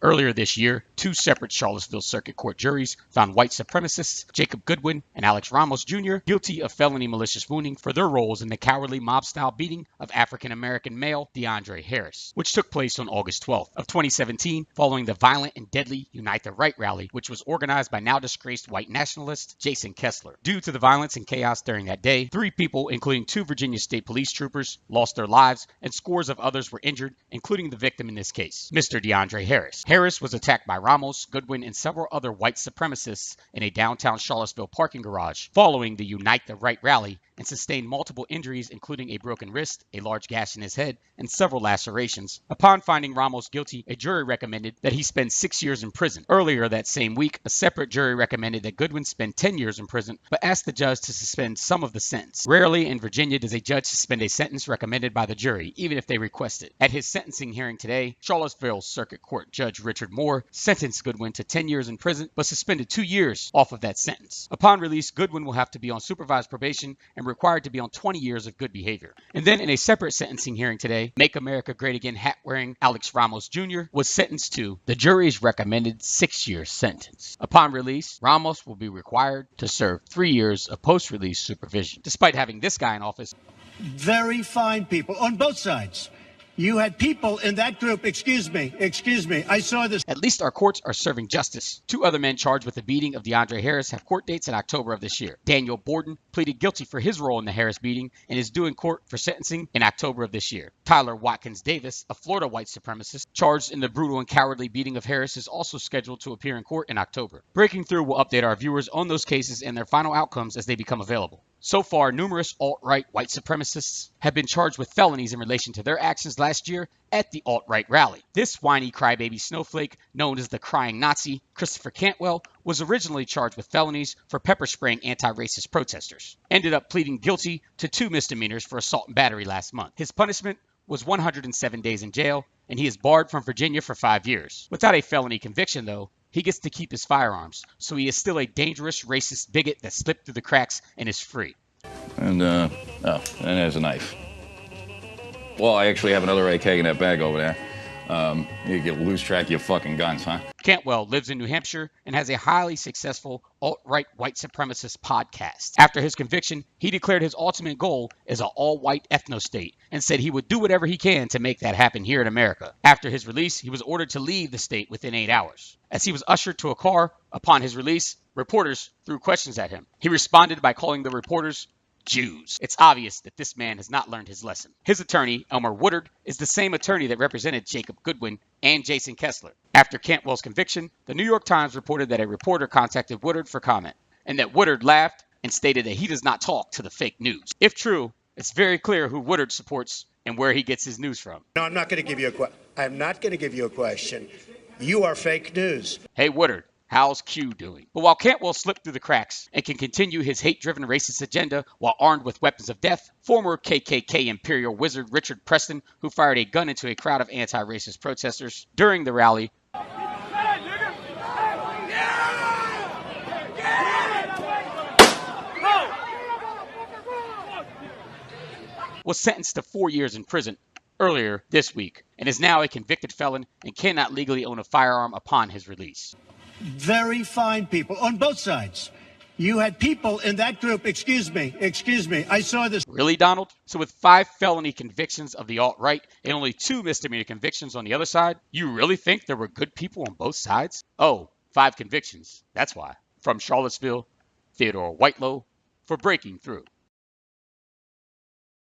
Earlier this year, two separate Charlottesville Circuit Court juries found white supremacists Jacob Goodwin and Alex Ramos Jr. guilty of felony malicious wounding for their roles in the cowardly mob-style beating of African-American male DeAndre Harris, which took place on August 12th of 2017 following the violent and deadly Unite the Right rally, which was organized by now disgraced white nationalist Jason Kessler. Due to the violence and chaos during that day, 3 people, including 2 Virginia State Police troopers, lost their lives and scores of others were injured, including the victim in this case, Mr. DeAndre Harris. Harris was attacked by Ramos, Goodwin, and several other white supremacists in a downtown Charlottesville parking garage following the Unite the Right rally and sustained multiple injuries, including a broken wrist, a large gash in his head, and several lacerations. Upon finding Ramos guilty, a jury recommended that he spend 6 years in prison. Earlier that same week, a separate jury recommended that Goodwin spend 10 years in prison, but asked the judge to suspend some of the sentence. Rarely in Virginia does a judge suspend a sentence recommended by the jury, even if they request it. At his sentencing hearing today, Charlottesville Circuit Court Judge Richard Moore sentenced Goodwin to 10 years in prison, but suspended 2 years off of that sentence. Upon release, Goodwin will have to be on supervised probation and required to be on 20 years of good behavior. And then in a separate sentencing hearing today, Make America Great Again hat-wearing Alex Ramos Jr. was sentenced to the jury's recommended 6-year sentence. Upon release, Ramos will be required to serve 3 years of post-release supervision. Despite having this guy in office, very fine people on both sides. You had people in that group, excuse me, I saw this. At least our courts are serving justice. 2 other men charged with the beating of DeAndre Harris have court dates in October of this year. Daniel Borden pleaded guilty for his role in the Harris beating and is due in court for sentencing in October of this year. Tyler Watkins Davis, a Florida white supremacist charged in the brutal and cowardly beating of Harris, is also scheduled to appear in court in October. Breaking Through will update our viewers on those cases and their final outcomes as they become available. So far, numerous alt-right white supremacists have been charged with felonies in relation to their actions last year at the alt-right rally. This whiny crybaby snowflake, known as the Crying Nazi, Christopher Cantwell, was originally charged with felonies for pepper spraying anti-racist protesters. Ended up pleading guilty to 2 misdemeanors for assault and battery last month. His punishment was 107 days in jail, and he is barred from Virginia for 5 years. Without a felony conviction, though, he gets to keep his firearms, so he is still a dangerous racist bigot that slipped through the cracks and is free. And, and there's a knife. Well, I actually have another AK in that bag over there. You get lose track of your fucking guns, huh? Cantwell lives in New Hampshire and has a highly successful alt-right white supremacist podcast. After his conviction, he declared his ultimate goal is an all-white ethno-state and said he would do whatever he can to make that happen here in America. After his release, he was ordered to leave the state within 8 hours. As he was ushered to a car upon his release, reporters threw questions at him. He responded by calling the reporters Jews. It's obvious that this man has not learned his lesson. His attorney, Elmer Woodard, is the same attorney that represented Jacob Goodwin and Jason Kessler. After Cantwell's conviction, the New York Times reported that a reporter contacted Woodard for comment, and that Woodard laughed and stated that he does not talk to the fake news. If true, it's very clear who Woodard supports and where he gets his news from. No, I'm not going to give you a question. You are fake news. Hey, Woodard. How's Q doing? But while Cantwell slipped through the cracks and can continue his hate-driven racist agenda while armed with weapons of death, former KKK Imperial Wizard Richard Preston, who fired a gun into a crowd of anti-racist protesters during the rally, was sentenced to 4 years in prison earlier this week and is now a convicted felon and cannot legally own a firearm upon his release. Very fine people on both sides. You had people in that group, excuse me, I saw this. Really, Donald? So with 5 felony convictions of the alt-right and only 2 misdemeanor convictions on the other side, you really think there were good people on both sides? Oh, 5 convictions. That's why. From Charlottesville, Theodore Whitelow for Breaking Through.